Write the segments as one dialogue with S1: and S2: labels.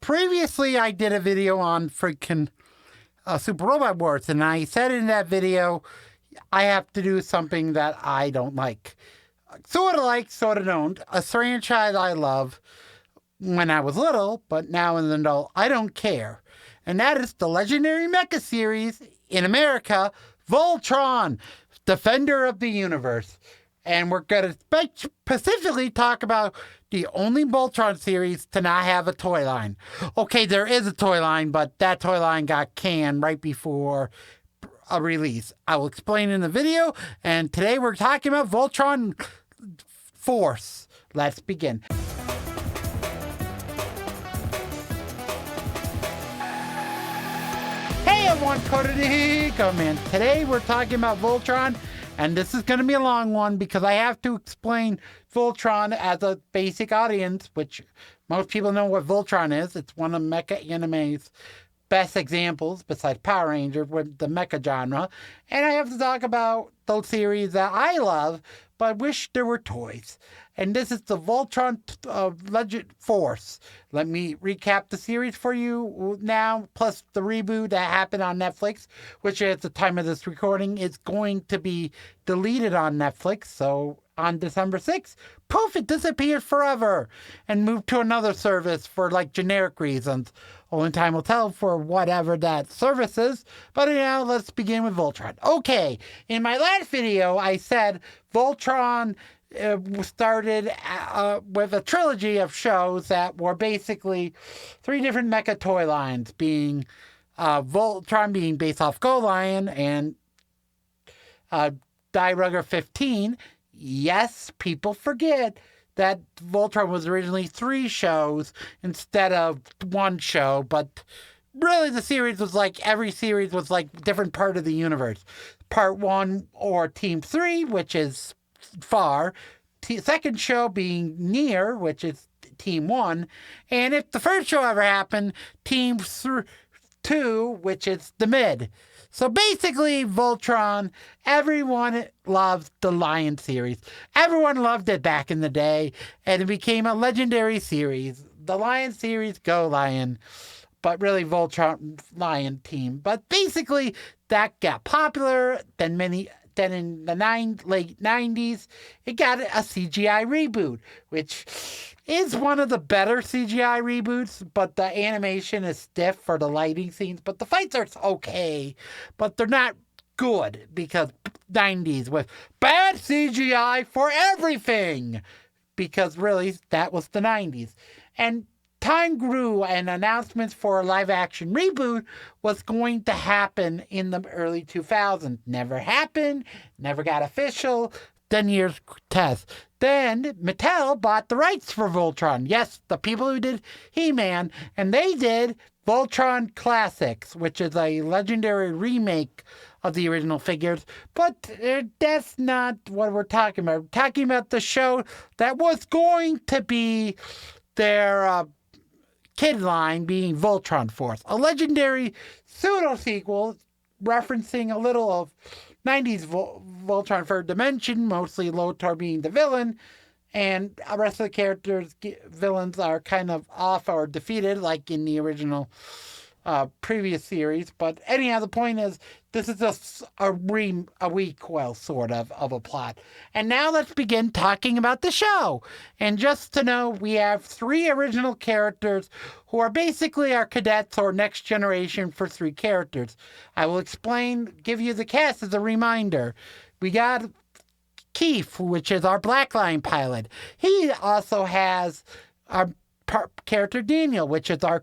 S1: Previously, I did a video on freaking Super Robot Wars, and I said in that video, I have to do something that I don't like. Sort of don't. A franchise I love when I was little, but now as an adult, I don't care. And that is the legendary mecha series in America, Voltron, Defender of the Universe. And we're going to specifically talk about the only Voltron series to not have a toy line. Okay, there is a toy line, but that toy line got canned right before a release. I will explain in the video, and today we're talking about Voltron Force. Let's begin. Hey everyone, Cody man. Today we're talking about Voltron, and this is going to be a long one because I have to explain Voltron as a basic audience, which most people know what Voltron is. It's one of mecha anime's best examples, besides Power Rangers, with the mecha genre. And I have to talk about those series that I love, but wish there were toys. And this is the Voltron Legend Force. Let me recap the series for you now, plus the reboot that happened on Netflix, which at the time of this recording is going to be deleted on Netflix. So on December 6th, poof, it disappeared forever and moved to another service for like generic reasons. Only time will tell for whatever that service is. But now let's begin with Voltron. Okay, in my last video, I said Voltron started with a trilogy of shows that were basically three different mecha toy lines, being Voltron being based off Go Lion and Die Rugger 15. Yes, people forget that Voltron was originally 3 shows instead of 1 show, but really the series was like, every series was like different part of the universe. Part 1 or Team 3, which is Far. Second show being Near, which is Team 1. And if the first show ever happened, Team 2, which is the Mid. So basically, Voltron, everyone loved the Lion series. Everyone loved it back in the day, and it became a legendary series. The Lion series, Go Lion, but really Voltron Lion team. But basically, that got popular. Then in the late 90s, it got a CGI reboot, which is one of the better CGI reboots, but the animation is stiff for the lighting scenes. But the fights are okay, but they're not good because 90s with bad CGI for everything, because really that was the 90s. And time grew, and announcements for a live-action reboot was going to happen in the early 2000s. Never happened, never got official. Then years test. Then Mattel bought the rights for Voltron. Yes, the people who did He-Man, and they did Voltron Classics, which is a legendary remake of the original figures. But that's not what we're talking about. We're talking about the show that was going to be their kid line, being Voltron Force, a legendary pseudo-sequel referencing a little of 90s Voltron Third Dimension, mostly Lothar being the villain, and the rest of the characters, villains, are kind of off or defeated, like in the original previous series. But anyhow, the point is, this is just a requel, sort of a plot. And now let's begin talking about the show. And just to know, we have 3 original characters who are basically our cadets or next generation for 3 characters. I will give you the cast as a reminder. We got Keith, which is our Black Line pilot. He also has our character Daniel, which is our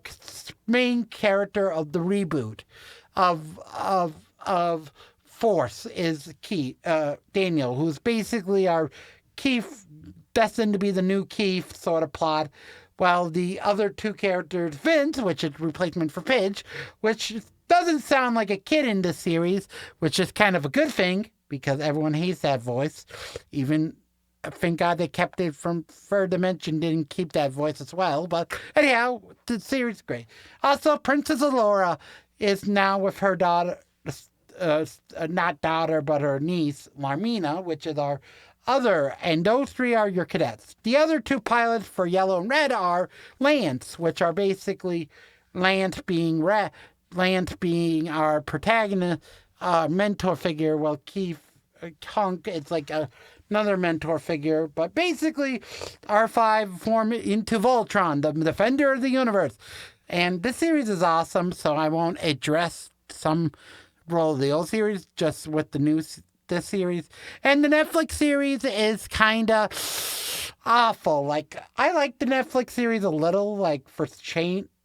S1: main character of the reboot of Force, is Daniel, who's basically our Keith, destined to be the new Keith sort of plot, while the other 2 characters, Vince, which is replacement for Pidge, which doesn't sound like a kid in this series, which is kind of a good thing, because everyone hates that voice. Even, thank God they kept it from Third Dimension, didn't keep that voice as well. But anyhow, the series is great. Also, Princess Allura is now with her daughter, not daughter, but her niece, Larmina, which is our and those three are your cadets. The other two pilots for yellow and red are Lance, which are basically Lance being our protagonist, mentor figure, while Keith Hunk is like another mentor figure. But basically, R5 form into Voltron, the defender of the universe. And this series is awesome, so I won't address some role of the old series, just with this series. And the Netflix series is kind of awful. Like, I like the Netflix series a little, like, for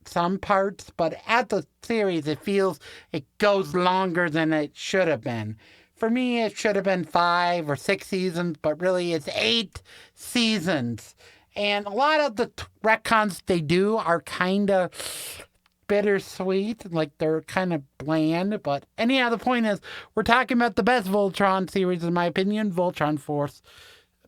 S1: some parts, but at the series, it feels it goes longer than it should have been. For me, it should have been 5 or 6 seasons, but really it's 8 seasons. And a lot of the retcons they do are kind of bittersweet, like they're kind of bland. But anyhow, the point is, we're talking about the best Voltron series, in my opinion, Voltron Force.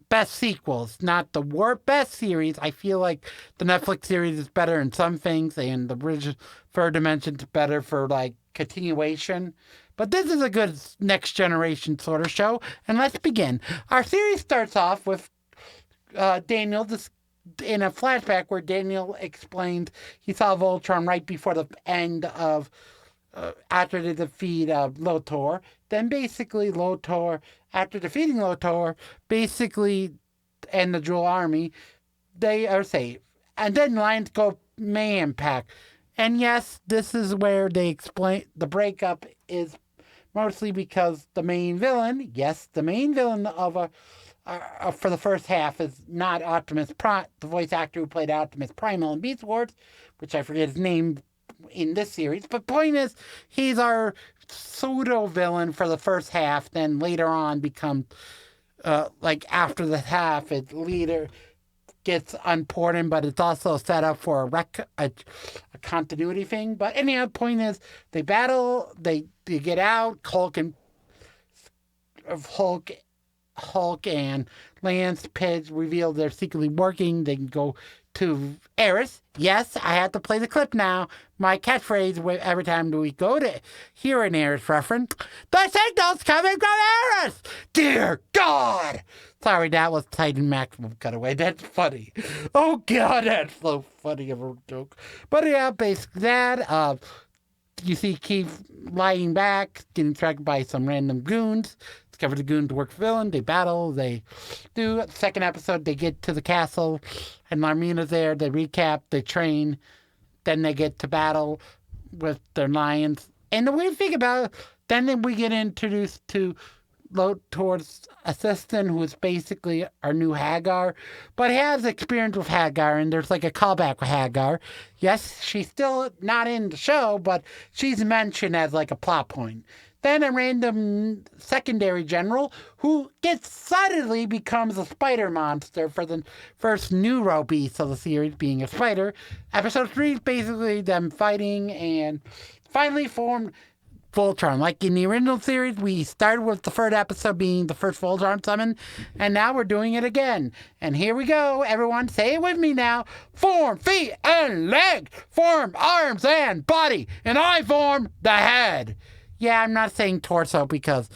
S1: Best sequels, not the best series. I feel like the Netflix series is better in some things, and the original Third Dimension's better for, like, continuation. But this is a good next generation sort of show, and let's begin. Our series starts off with Daniel in a flashback where Daniel explained he saw Voltron right before the end of after the defeat of Lotor. Then basically after defeating Lotor, and the Jewel Army, they are safe. And then Lions go Mayhem Pack. And yes, this is where they explain the breakup is mostly because the main villain of for the first half is not Optimus Prime, the voice actor who played Optimus Primal in Beast Wars, which I forget his name in this series. But point is, he's our pseudo-villain for the first half, then later on becomes, after the half, its leader gets important, but it's also set up for a continuity thing. But anyhow, the point is, they battle, they get out, Hulk and Lance Pidge reveal they're secretly working. They can go to Eris. Yes, I have to play the clip now. My catchphrase every time we go to hear an Eris reference. The signal's coming from Eris! Dear God! Sorry, that was Titan Maximum Cutaway. That's funny. Oh God, that's so funny of a joke. But yeah, basically that. You see Keith lying back, getting tracked by some random goons. Discover the goons work for villain. They battle. They do. Second episode, they get to the castle, and Larmina's there. They recap. They train. Then they get to battle with their lions. And the weird thing about it, then we get introduced to Lotor's assistant, who is basically our new Hagar, but has experience with Hagar, and there's like a callback with Hagar. Yes, she's still not in the show, but she's mentioned as like a plot point. Then a random secondary general who suddenly becomes a spider monster for the first neuro beast of the series, being a spider. Episode 3 is basically them fighting and finally formed Voltron. Like in the original series, we started with the third episode being the first Voltron summon, and now we're doing it again. And here we go, everyone, say it with me now. Form feet and legs, form arms and body, and I form the head. Yeah, I'm not saying torso because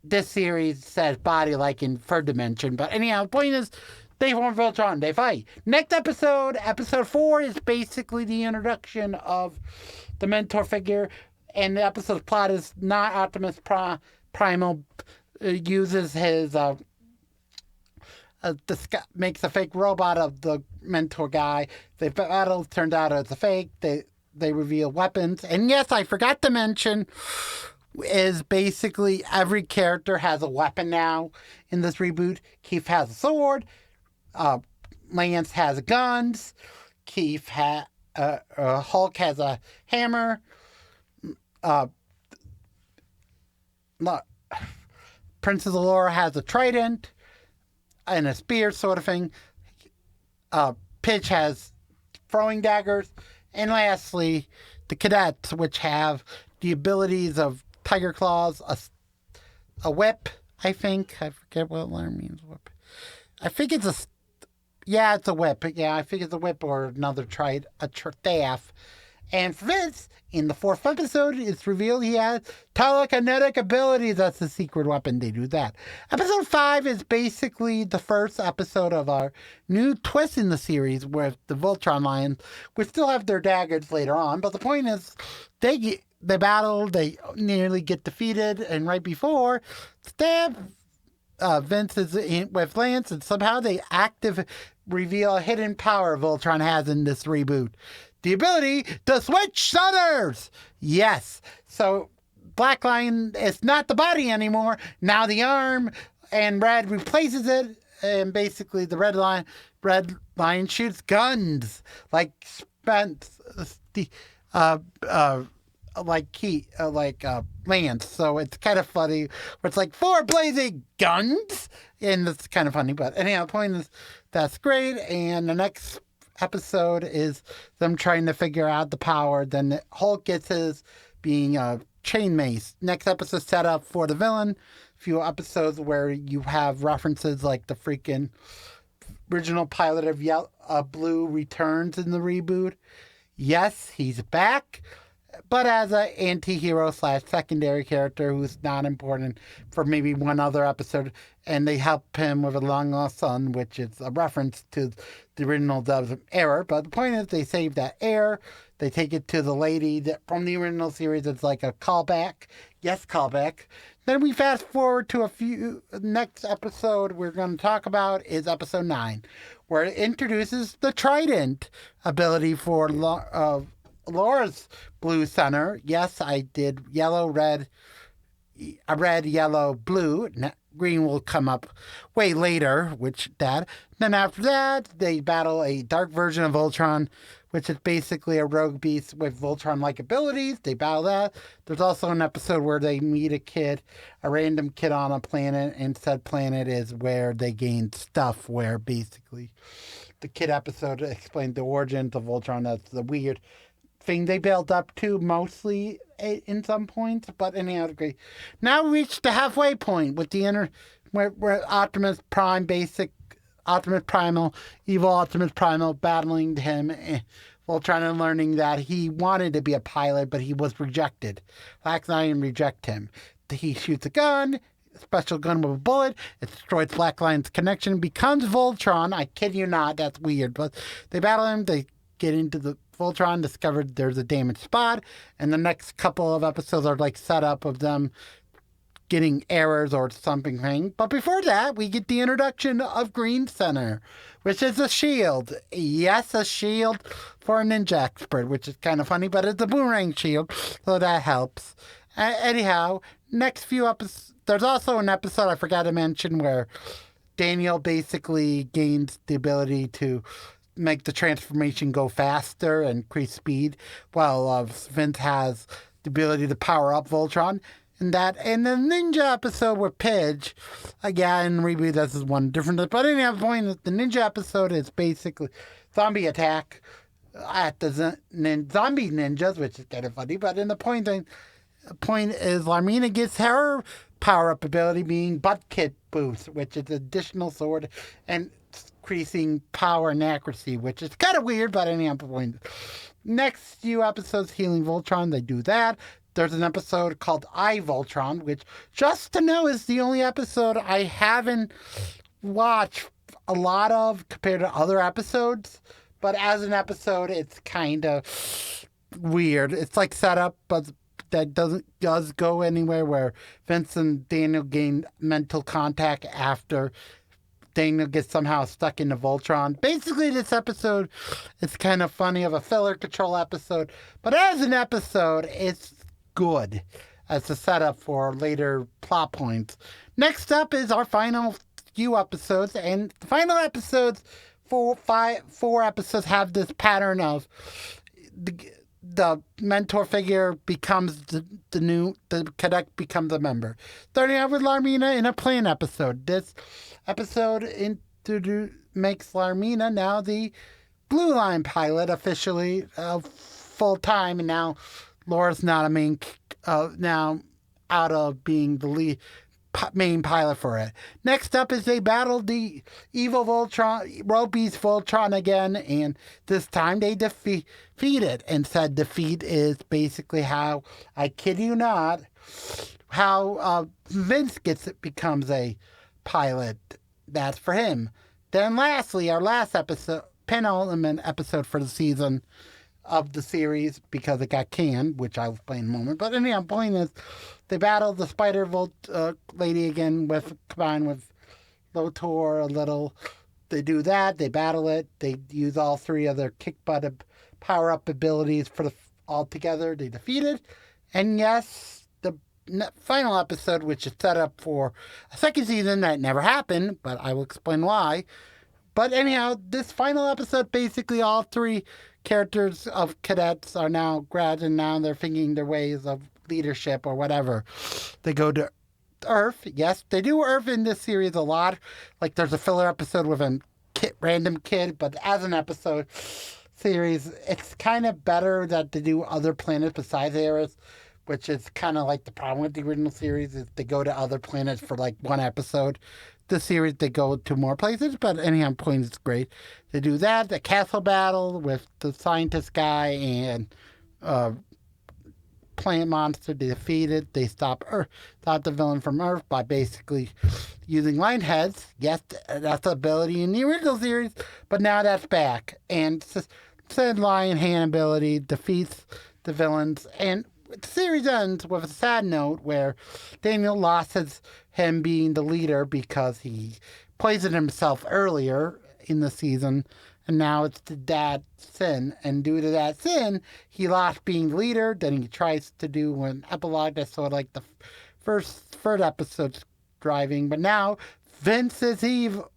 S1: this series says body like in Third Dimension, but anyhow, the point is, they form Voltron, they fight. Next episode, episode 4, is basically the introduction of the mentor figure. And the episode's plot is not Optimus Primal uses his makes a fake robot of the mentor guy. The battle turned out as a fake. They reveal weapons. And yes, I forgot to mention is basically every character has a weapon now in this reboot. Keith has a sword. Lance has guns. Hulk has a hammer. Princess Allura has a trident and a spear sort of thing. Pidge has throwing daggers. And lastly, the cadets, which have the abilities of Tiger Claws, a whip, I think. I forget what letter means whip. I think it's it's a whip. Yeah, I think it's a whip or another staff. And for Vince, in the 4th episode, it's revealed he has telekinetic abilities. That's the secret weapon. They do that. Episode 5 is basically the first episode of our new twist in the series with the Voltron Lions, which still have their daggers later on. But the point is, they battle, they nearly get defeated, and right before, Vince is with Lance, and somehow they reveal a hidden power Voltron has in this reboot. The ability to switch centers! Yes. So, Black Lion is not the body anymore. Now the arm, and Red replaces it, and basically the Red Lion shoots guns. Like Spence, Lance. So it's kind of funny. Where it's like 4 blazing guns, and it's kind of funny. But anyhow, the point is that's great. And the next episode is them trying to figure out the power. Then Hulk gets his being chain mace. Next episode set up for the villain. A few episodes where you have references like the freaking original pilot of Blue returns in the reboot. Yes, he's back, but as an anti-hero / secondary character who's not important for maybe one other episode, and they help him with a long-lost son, which is a reference to the original dub's error. But the point is, they save that error. They take it to the lady that from the original series. It's like a callback. Yes, callback. Then we fast forward to next episode we're going to talk about is episode 9, where it introduces the Trident ability for Laura's Blue Center. Yes, I did red, yellow, blue. Green will come up way later, Then after that, they battle a dark version of Voltron, which is basically a rogue beast with Voltron-like abilities. They battle that. There's also an episode where they meet a random kid on a planet, and said planet is where they gain stuff, where basically the kid episode explained the origins of Voltron. That's the weird thing they built up to mostly in some points, but anyhow, great. Now we reached the halfway point with the where Optimus Prime, evil Optimus Primal battling him, Voltron, and learning that he wanted to be a pilot, but he was rejected. Black Lion reject him. He shoots a gun, special gun with a bullet. It destroys Black Lion's connection, becomes Voltron. I kid you not, that's weird. But they battle him, they get into the Voltron, discovered there's a damaged spot, and the next couple of episodes are like set up of them getting errors or something. But before that, we get the introduction of Green Center, which is a shield. Yes, a shield for a ninja expert, which is kind of funny, but it's a boomerang shield, so that helps. Anyhow, next few episodes, there's also an episode I forgot to mention where Daniel basically gains the ability to make the transformation go faster and increase speed, while Vince has the ability to power up Voltron. And the ninja episode with Pidge, again, reboot, this is one different, but anyhow, the point is the ninja episode is basically zombie attack at the zombie ninjas, which is kind of funny, but in the point is Larmina gets her power-up ability being butt kick boost, which is additional sword and increasing power and accuracy, which is kind of weird, but anyhow, the point. Next few episodes, Healing Voltron, they do that. There's an episode called I, Voltron, which, just to know, is the only episode I haven't watched a lot of compared to other episodes. But as an episode, it's kind of weird. It's like set up, but that does go anywhere, where Vince and Daniel gain mental contact after Daniel gets somehow stuck into Voltron. Basically, this episode is kind of funny, of a filler control episode. But as an episode, it's good as a setup for later plot points. Next up is our final few episodes. And the final episodes, four episodes, have this pattern of the mentor figure becomes the cadet becomes a member. Starting out with Larmina in a plane episode. This episode makes Larmina now the Blue Line pilot officially, full time, and now Laura's not a now out of being the main pilot for it. Next up is they battle the evil Voltron, Rogue Beast Voltron again, and this time they defeat defeated. And said defeat is basically how, I kid you not, how Vince becomes a pilot. That's for him. Then lastly, our last episode, penultimate episode for the season of the series, because it got canned, which I'll explain in a moment. But anyhow, point is, they battle the Spider Volt lady again, combined with Lotor a little. They do that. They battle it. They use all three of their kick butt power-up abilities all together. They defeat it. And yes, the final episode, which is set up for a second season that never happened, but I will explain why. But anyhow, this final episode, basically all three characters of cadets are now grads, and now they're thinking their ways of leadership or whatever. They go to Earth. Yes, they do Earth in this series a lot. Like there's a filler episode with a random kid, but as an episode series, it's kind of better that they do other planets besides Earth, which is kind of like the problem with the original series, is they go to other planets for like one episode. The series, they go to more places, but anyhow, point is great. They do that, the castle battle with the scientist guy and plant monster. They defeat it. They stop the villain from Earth by basically using light heads. Yes, that's the ability in the original series, but now that's back. And said lion hand ability defeats the villains. And the series ends with a sad note where Daniel lost him being the leader because he poisoned himself earlier in the season, and now it's the dad's sin. And due to that sin, he lost being the leader. Then he tries to do an epilogue that's sort of like the third episode's driving. But now Vince is evil.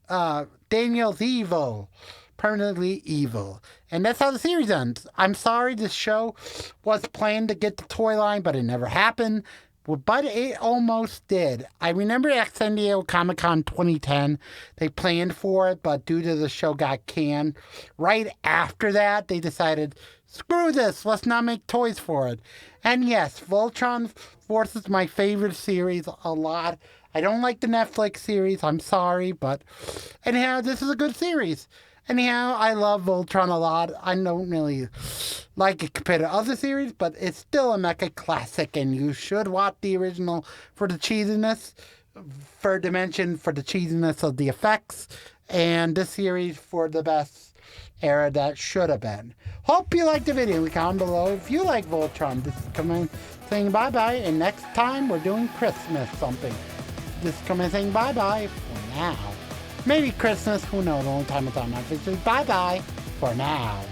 S1: Daniel's evil. Permanently evil. And that's how the series ends. I'm sorry, this show was planned to get the toy line, but it never happened. But it almost did. I remember at San Diego Comic-Con 2010, they planned for it, but due to the show got canned, right after that, they decided, screw this, let's not make toys for it. And yes, Voltron Force is my favorite series a lot. I don't like the Netflix series, I'm sorry, but anyhow, this is a good series. Anyhow, I love Voltron a lot. I don't really like it compared to other series, but it's still a mecha classic, and you should watch the original for the cheesiness, for Dimension for the cheesiness of the effects, and this series for the best era that should have been. Hope you liked the video. Comment below if you like Voltron. This is coming saying bye-bye, and next time we're doing Christmas something. This is coming saying bye-bye for now. Maybe Christmas, who knows, the only time it's on Netflix. Bye-bye for now.